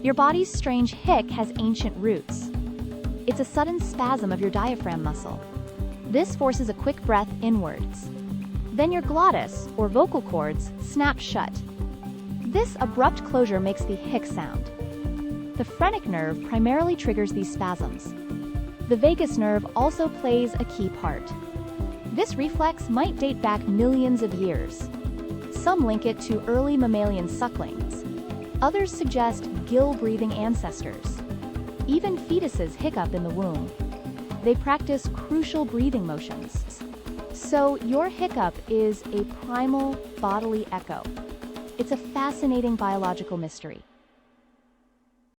Your body's strange hic has ancient roots. It's a sudden spasm of your diaphragm muscle. This forces a quick breath inwards. Then your glottis, or vocal cords, snap shut. This abrupt closure makes the hic sound. The phrenic nerve primarily triggers these spasms. The vagus nerve also plays a key part. This reflex might date back millions of years. Some link it to early mammalian sucklings. Others suggest gill-breathing ancestors. Even fetuses hiccup in the womb. They practice crucial breathing motions. So your hiccup is a primal bodily echo. It's a fascinating biological mystery.